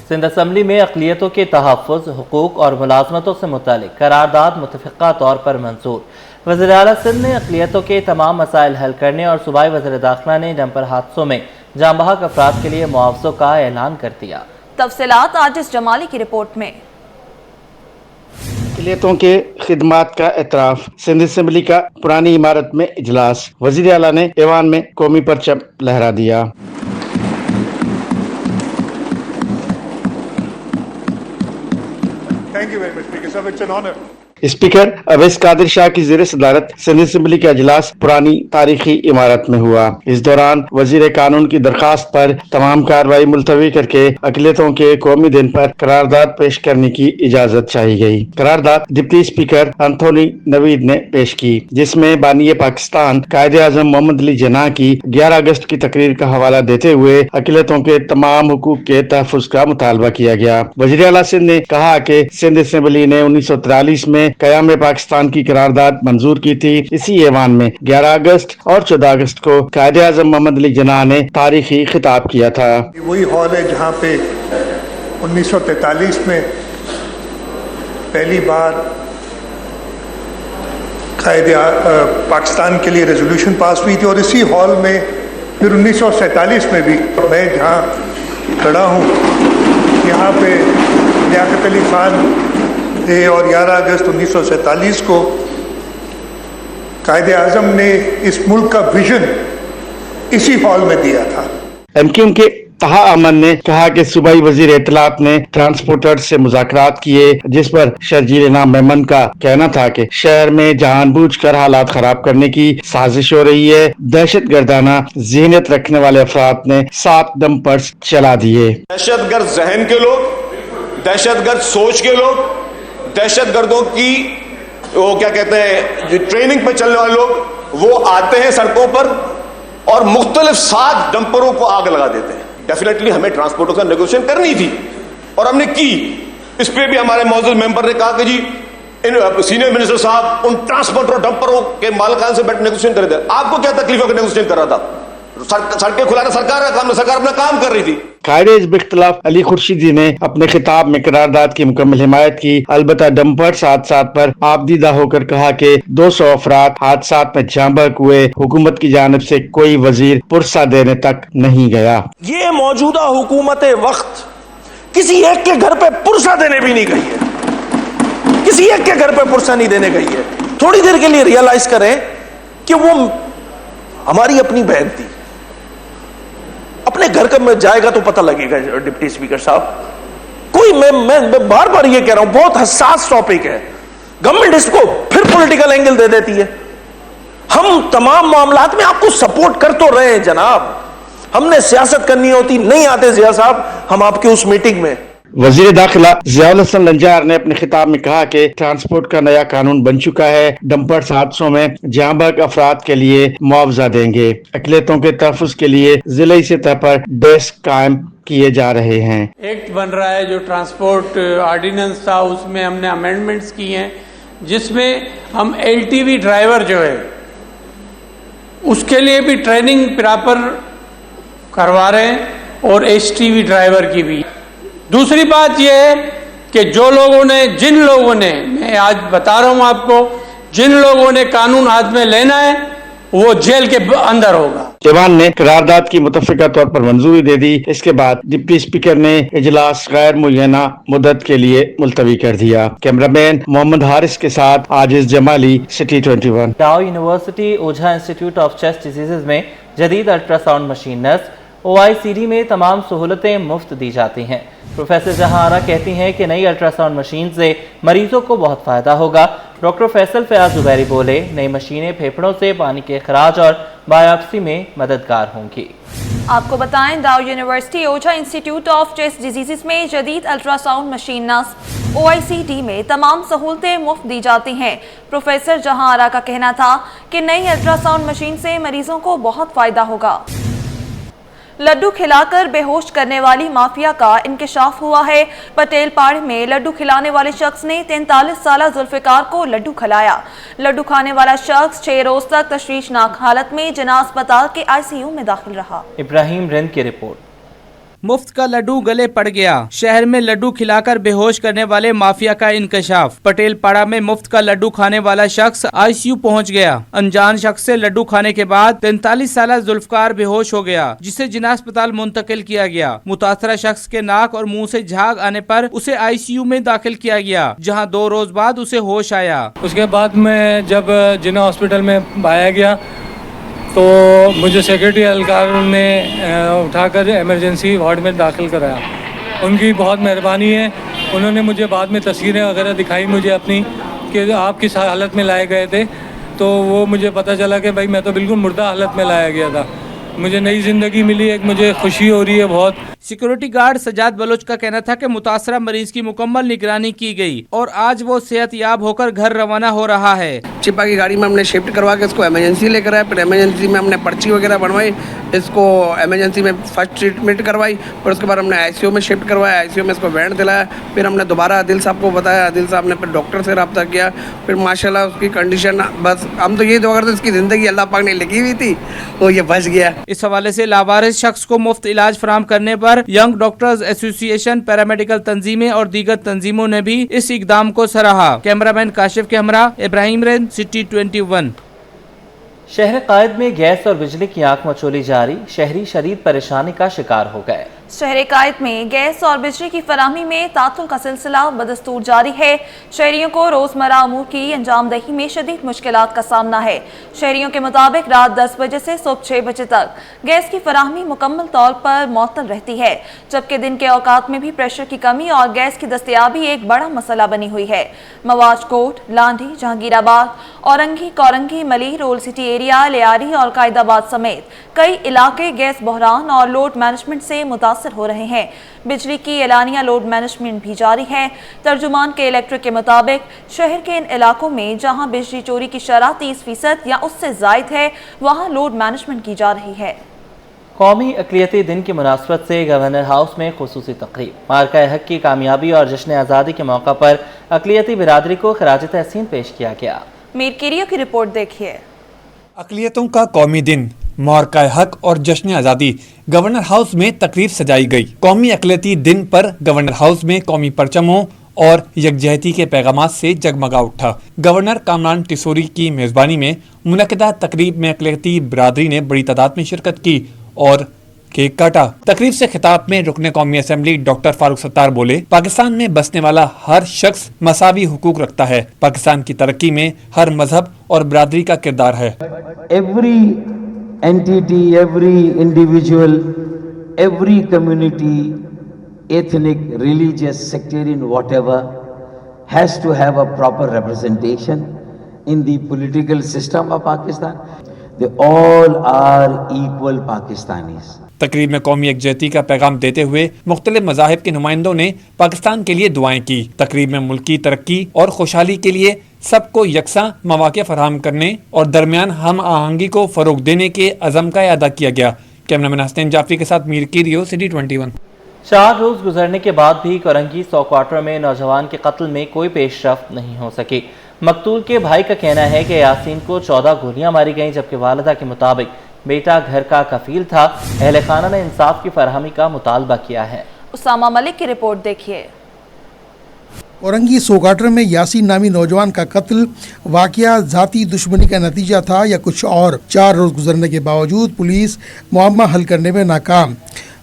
Sindh assembly میں اقلیتوں کے تحفظ، حقوق اور ملازمتوں سے متعلق قرارداد متفقہ طور پر منظور۔ وزیر اعلیٰ سندھ نے اقلیتوں کے تمام مسائل حل کرنے اور صوبائی وزیر داخلہ نے ڈمپر حادثوں میں جاں بحق افراد کے لیے معاوضوں کا اعلان کر دیا۔ تفصیلات عاجز جمالی کی رپورٹ میں۔ اقلیتوں کے خدمات کا اعتراف۔ سندھ اسمبلی کا پرانی عمارت میں اجلاس۔ وزیر اعلیٰ نے ایوان میں قومی پرچم لہرا دیا۔ Thank you very much, Speaker. Sir, it's an honor. Speaker Awais Qadir Shah کی زیر صدارت سندھ اسمبلی کا اجلاس پرانی تاریخی عمارت میں ہوا۔ اس دوران وزیر قانون کی درخواست پر تمام کارروائی ملتوی کر کے اقلیتوں کے قومی دن پر قرارداد پیش کرنے کی اجازت چاہی گئی۔ قرارداد ڈپٹی اسپیکر انتھونی نوید نے پیش کی، جس میں بانی پاکستان قائد اعظم محمد علی جناح کی 11 اگست کی تقریر کا حوالہ دیتے ہوئے اقلیتوں کے تمام حقوق کے تحفظ کا مطالبہ کیا گیا۔ وزیر اعلیٰ سندھ نے کہا کہ سندھ اسمبلی نے 1943 میں قیام پاکستان کی قرارداد منظور کی تھی۔ اسی ایوان میں 11 اگست اور 14 اگست کو قائد اعظم محمد علی جناح نے تاریخی خطاب کیا تھا۔ وہی ہال ہے جہاں پہ 1943 میں پہلی بار قائد پاکستان کے لیے ریزولوشن پاس ہوئی تھی، اور اسی ہال میں پھر 1947 میں بھی میں جہاں کھڑا ہوں یہاں پہ لیاقت علی خان تھے، اور 11 اگست 1947 کو قائد اعظم نے اس ملک کا ویژن اسی ہال میں دیا تھا۔ ایم کیو ایم کے طہا امن نے کہا کہ صوبائی وزیر اطلاعات نے ٹرانسپورٹر سے مذاکرات کیے، جس پر شرجیل انعام میمن کا کہنا تھا کہ شہر میں جان بوجھ کر حالات خراب کرنے کی سازش ہو رہی ہے۔ دہشت گردانہ ذہنیت رکھنے والے افراد نے 7 ڈمپرز چلا دیے۔ دہشت گرد ذہن کے لوگ، دہشت گرد سوچ کے لوگ، دہشت گردوں کی وہ کیا کہتے ہیں جو ٹریننگ پہ چلنے والے لوگ، وہ آتے ہیں سڑکوں پر اور مختلف 7 ڈمپروں کو آگ لگا دیتے ہیں۔ ڈیفینیٹلی ہمیں ٹرانسپورٹوں کا نیگوشیشن کرنی تھی اور ہم نے کی۔ اس پہ بھی ہمارے معزز ممبر نے کہا کہ جی سینئر منسٹر صاحب ان ٹرانسپورٹر اور ڈمپروں کے مالکان سے بیٹھ نیگوشیشن کر دیں۔ آپ کو کیا تکلیف ہے کہ نیگوشیشن کر رہا تھا؟ سڑکیں کھلانا سرکار کا کام ہے، سرکار اپنا کام کر رہی تھی۔ قائد حزب اختلاف علی خورشیدی نے اپنے خطاب میں قرارداد کی مکمل حمایت کی، البتہ ڈمپر حادثات پر آبدیدہ ہو کر کہا کہ 200 افراد حادثات میں جاں بحق ہوئے، حکومت کی جانب سے کوئی وزیر پرسہ دینے تک نہیں گیا۔ یہ موجودہ حکومت وقت کسی ایک کے گھر پہ پرسہ دینے بھی نہیں گئی ہے، کسی ایک کے گھر پہ پرسہ نہیں دینے گئی ہے۔ تھوڑی دیر کے لیے ریئلائز کریں کہ وہ ہماری اپنی بہن تھی۔ اپنے گھر کا میں جائے گا تو پتہ لگے گا ڈپٹی اسپیکر صاحب، کوئی میں بار بار یہ کہہ رہا ہوں بہت حساس ٹاپک ہے، گورنمنٹ اس کو پھر پولیٹیکل اینگل دے دیتی ہے۔ ہم تمام معاملات میں آپ کو سپورٹ کر تو رہے ہیں جناب، ہم نے سیاست کرنی ہوتی نہیں آتے ضیاء صاحب ہم آپ کے اس میٹنگ میں۔ وزیر داخلہ ضیاء الحسن لنجار نے اپنے خطاب میں کہا کہ ٹرانسپورٹ کا نیا قانون بن چکا ہے، ڈمپر حادثوں میں جاں بحق افراد کے لیے معاوضہ دیں گے۔ اقلیتوں کے تحفظ کے لیے ضلعی سطح پر ڈیسک قائم کیے جا رہے ہیں۔ ایکٹ بن رہا ہے جو ٹرانسپورٹ آرڈیننس تھا، اس میں ہم نے امینڈمنٹس کی ہیں، جس میں ہم ایل ٹی وی ڈرائیور جو ہے اس کے لیے بھی ٹریننگ پراپر کروا رہے ہیں، اور ایچ ٹی وی ڈرائیور کی بھی۔ دوسری بات یہ ہے کہ جن لوگوں نے میں آج بتا رہا ہوں آپ کو، جن لوگوں نے قانون ہاتھ میں لینا ہے وہ جیل کے اندر ہوگا۔ ایوان نے قرارداد کی متفقہ طور پر منظوری دے دی۔ اس کے بعد ڈپٹی اسپیکر نے اجلاس غیر معینہ مدت کے لیے ملتوی کر دیا۔ کیمرہ مین محمد حارث کے ساتھ Ajiz Jamali, city 21۔ Dow university Ojha institute of chest diseases میں جدید الٹرا ساؤنڈ مشین نصب۔ OICD میں تمام سہولتیں مفت دی جاتی ہیں۔ پروفیسر جہاں آرا کہتی ہیں کہ نئی الٹرا ساؤنڈ مشین سے مریضوں کو بہت فائدہ ہوگا۔ ڈاکٹر فیصل فیاض زبیری بولے، نئی مشینیں پھیپھڑوں سے پانی کے اخراج اور بایوپسی میں مددگار ہوں گی۔ آپ کو بتائیں Dow university Ojha institute of chest diseases میں جدید الٹرا ساؤنڈ مشین نصب۔ OICD میں تمام سہولتیں مفت دی جاتی ہیں۔ پروفیسر جہاں آرا کا کہنا تھا کہ نئی الٹرا ساؤنڈ مشین سے مریضوں کو بہت فائدہ ہوگا۔ لڈو کھلا کر بے ہوش کرنے والی مافیا کا انکشاف ہوا ہے۔ پٹیل پاڑے میں لڈو کھلانے والے شخص نے 43 سالہ ذوالفقار کو لڈو کھلایا۔ لڈو کھانے والا شخص 6 روز تک تشویشناک حالت میں جناح اسپتال کے ICU میں داخل رہا۔ ابراہیم رند کی رپورٹ۔ मुफ्त का लड्डू गले पड़ गया। शहर में लड्डू खिलाकर बेहोश करने वाले माफिया का इंकशाफ। पटेल पाड़ा में मुफ्त का लड्डू खाने वाला शख्स आईसीयू पहुंच गया। अनजान शख्स से लड्डू खाने के बाद 43 साल जुल्फकार बेहोश हो गया, जिसे जिला अस्पताल मुंतकिल किया गया। मुतासरा शख्स के नाक और मुंह से झाग आने पर उसे आईसीयू में दाखिल किया गया, जहां 2 रोज बाद उसे होश आया। उसके बाद मैं जब जिना हॉस्पिटल में पाया गया तो मुझे सेक्रेटरी एहलकार ने उठाकर इमरजेंसी वार्ड में दाखिल कराया। उनकी बहुत मेहरबानी है। उन्होंने मुझे बाद में तस्वीरें वगैरह दिखाई मुझे अपनी कि आप किस हालत में लाए गए थे, तो वो मुझे पता चला कि भाई मैं तो बिल्कुल मुर्दा हालत में लाया गया था। मुझे नई जिंदगी मिली, एक मुझे खुशी हो रही है बहुत। सिक्योरिटी गार्ड सजाद बलोच का कहना था कि मुतासरा मरीज की मुकम्मल निगरानी की गई और आज वो सेहतयाब होकर घर रवाना हो रहा है। चिपा की गाड़ी में हमने शिफ्ट करवा के इसको इमरजेंसी लेकर आए, फिर इमरजेंसी में हमने पर्ची वगैरह बनवाई, इसको इमरजेंसी में फर्स्ट ट्रीटमेंट करवाई, फिर उसके बाद हमने आईसीयू में शिफ्ट करवाया, आईसीयू में इसको बैंड दिलाया, फिर हमने दोबारा आदिल साहब को बताया, आदिल साहब ने फिर डॉक्टर से रब्ता किया, फिर माशाल्लाह उसकी कंडीशन, बस हम तो ये दुआ करते इसकी ज़िंदगी अल्लाह पाक ने लिखी हुई थी तो ये बच गया। इस हवाले से लावारिस शख्स को मुफ्त इलाज फराहम करने पर यंग डॉक्टर्स एसोसिएशन, पैरामेडिकल तंजीमें और दीगर तंजीमों ने भी इस इकदाम को सराहा। कैमरामैन काशिफ के हमरा इब्राहिम रेन, सिटी 21। शहर कायद में गैस और बिजली की आंख मचोली जारी, शहरी शदीद परेशानी का शिकार हो गए। शहर कायद में गैस और बिजली की फराहमी में तातुल का सिलसिला बदस्तूर जारी है। शहरियों को रोजमर्रा अमूर की अंजामदही में शदीद मुश्किलात का सामना है। शहरियों के मुताबिक रात 10 बजे से सुबह 6 बजे तक गैस की फराहमी मुकम्मल तौर पर मुअत्तल रहती है, जबकि दिन के औकात में भी प्रेशर की कमी और गैस की दस्तयाबी एक बड़ा मसला बनी हुई है। मवाज कोट, लांडी, जहांगीराबाद, औरंगी, कौरंगी, मली, रोल सिटी एरिया, लियारी और कायदाबाद समेत कई इलाके गैस बहरान और लोड मैनेजमेंट से मुतासर हो रहे हैं। बिजली की एलानिया लोड मैनेजमेंट भी जारी है। तर्जुमान के इलेक्ट्रिक के मुताबिक शहर के इन इलाकों में जहां बिजली चोरी की शरह 30% या उससे जायद है, वहां लोड मैनेजमेंट की जा रही है। कौमी अक़लियती दिन की मुनासबत से गवर्नर हाउस में खुसूसी तक़रीब। मार्का हक की कामयाबी और जश्न आज़ादी के मौका पर अक़लियती बिरादरी को खराज तहसीन पेश किया गया। मीर किरियो की रिपोर्ट देखिए। अक़लियतों का कौमी दिन, मौका हक और जश्न आज़ादी, गवर्नर हाउस में तकरीब सजाई गई। कौमी अक़लियती दिन पर गवर्नर हाउस में कौमी परचमों और यकजहती के पैगामात से जगमगा उठा। गवर्नर कामरान टिसोरी की मेज़बानी में मुनक़दा तकरीब में अक़लियती बिरादरी ने बड़ी तादाद में शिरकत की और केक काटा। तकरीब से खिताब में रुकने कौमी असम्बली डॉक्टर फारूक सत्तार बोले, पाकिस्तान में बसने वाला हर शख्स मसावी हुकूक रखता है। पाकिस्तान की तरक्की में हर मजहब और बिरादरी का किरदार है। Every entity, every individual, every community, ethnic, religious, sectarian, whatever, has to have a proper representation in the political system of Pakistan. They all are equal Pakistanis. तकरीब में कौमी यकजहती का पैगाम देते हुए मुख्तलिफ मज़ाहिब के नुमाइंदों ने पाकिस्तान के लिए दुआएं की। तकरीब में मुल्की तरक्की और खुशहाली के लिए सबको यकसा मौक़े फराहम करने और दरमियान हम आहंगी को फ़रोग देने के अज़म का अदा किया गया। कैमरामैन हसन जाफरी के साथ मीर किरियो, सिटी 21। 4 रोज गुजरने के बाद भी कोरंगी 100 क्वार्टर में नौजवान के कत्ल में कोई पेशरफ्त नहीं हो सकी। मकतूल के भाई का कहना है कि यासीन को 14 गोलियां मारी गईं, जबकि वालिदा के मुताबिक बेटा घर का कफील था। अहले खाना ने इंसाफ की फरहमी का मुतालबा किया है। उसामा मलिक की रिपोर्ट देखिए। औरंगी 100 क्वार्टर में यासीन नामी नौजवान का कत्ल वाकया ज़ाती दुश्मनी का नतीजा था या कुछ और। 4 रोज गुजरने के बावजूद पुलिस मुअम्मा हल करने में नाकाम।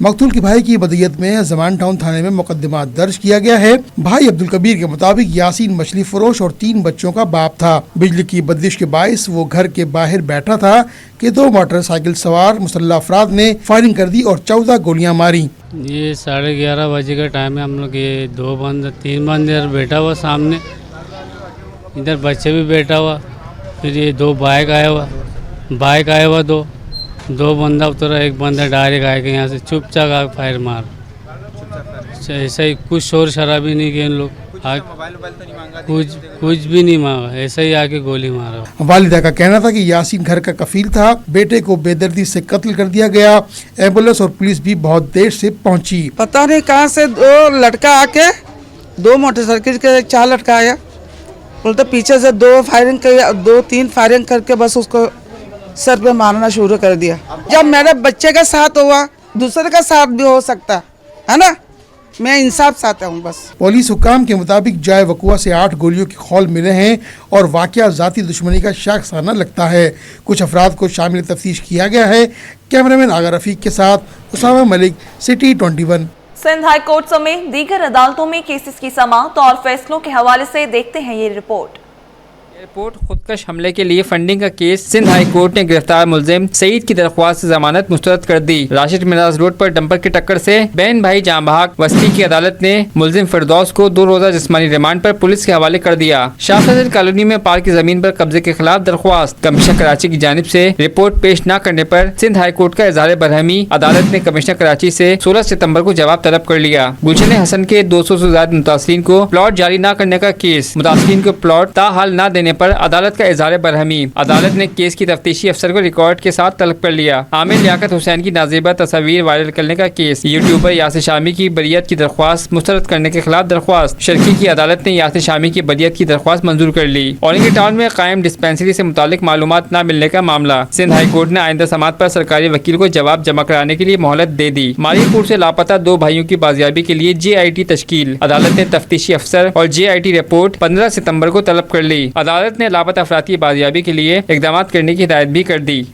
मकतूल के भाई की बदियत में जमान टाउन थाने में मुकदमा दर्ज किया गया है। भाई अब्दुल कबीर के मुताबिक यासीन मछली फरोश और 3 बच्चों का बाप था। बिजली की बंदिश के बायस वो घर के बाहर बैठा था कि 2 मोटरसाइकिल सवार मुसल्लह अफराद ने फायरिंग कर दी और 14 गोलियां मारी। ये 11:30 बजे का टाइम है। हम लोग ये 3 बंदे बैठा हुआ सामने, इधर बच्चे भी बैठा हुआ, फिर ये 2 बाइक आया हुआ 2 बंदा उतरा, एक बंदा डायरेक्ट आएगा यहाँ से चुपचाप आग फायर मार। ऐसा ही कुछ शोर शराबी नहीं किया इन लोग, कुछ भी नहीं मांगा, ऐसा ही आके गोली मारा। वालिदा का कहना था कि यासीन घर का कफील था, बेटे को बेदर्दी से कत्ल कर दिया गया। एम्बुलेंस और पुलिस भी बहुत देर से पहुंची। पता नहीं कहाँ से 2 लड़का आके 2 मोटरसाइकिल के 4 लड़का आया, बोलते पीछे से 2-3 फायरिंग करके बस उसको सर पे मारना शुरू कर दिया। जब मेरे बच्चे के साथ हुआ दूसरे का साथ भी हो सकता है ना। मैं इंसाफ चाहता हूँ बस। पुलिस हुक्काम के मुताबिक जाए वकुआ से 8 गोलियों के खौल मिले हैं और वाकया जाती दुश्मनी का शाखसाना लगता है। कुछ अफराद को शामिल तफ्तीश किया गया है। कैमरामैन आगा रफीक के साथ Usama Malik, city 21। Sindh high court समेत दीगर अदालतों में केसेस की समाअत और फैसलों के हवाले से देखते हैं ये रिपोर्ट। एयरपोर्ट खुदकश हमले के लिए फंडिंग का केस। सिंध हाई कोर्ट ने गिरफ्तार मुलजिम सईद की दरख्वास्त से जमानत मुस्तरद कर दी। राशिद मिराज रोड पर डंपर की टक्कर से बहन भाई जान बहक वस्ती की अदालत ने मुलजिम फिरदौस को 2 रोजा जिस्मानी रिमांड पर पुलिस के हवाले कर दिया। शाहफजल कॉलोनी में पार्क की जमीन पर कब्जे के खिलाफ दरख्वास्त। कमिश्नर कराची की जानिब से रिपोर्ट पेश न करने पर सिंध हाई कोर्ट का इजहार बरहमी। अदालत ने कमिश्नर कराची से 16 सितम्बर को जवाब तलब कर लिया। गुलशन हसन के 200 से ज्यादा मुतासरीन को प्लॉट जारी न करने का केस। मुतासरीन को प्लॉट ताहाल न देने पर अदालत का इजहार बरहमी। अदालत ने केस की तफ्तीशी अफसर को रिकॉर्ड के साथ तलब कर लिया। आमिर लियाकत हुसैन की नाजेबा तस्वीर वायरल करने का केस। यूट्यूबर यासिर शामी की बरियत की दरख्वास्त मुस्तरद करने के खिलाफ दरख्वास्त। शर्की की अदालत ने यासिर शामी की बरियत की दरख्वास्त मंजूर कर ली। औरंगी टाउन में कायम डिस्पेंसरी से मुतालिक मालूमात न मिलने का मामला। सिंध हाई कोर्ट ने आइंदा समात पर सरकारी वकील को जवाब जमा कराने के लिए मोहलत दे दी। मालीपुर से लापता 2 भाइयों की बाजियाबी के लिए JIT तश्कील। अदालत ने तफ्तीशी अफसर और JIT रिपोर्ट 15 सितम्बर को तलब कर ली। अदालत ने लापता अफराद की बाजियाबी के लिए इकदाम करने की हिदायत भी कर दी।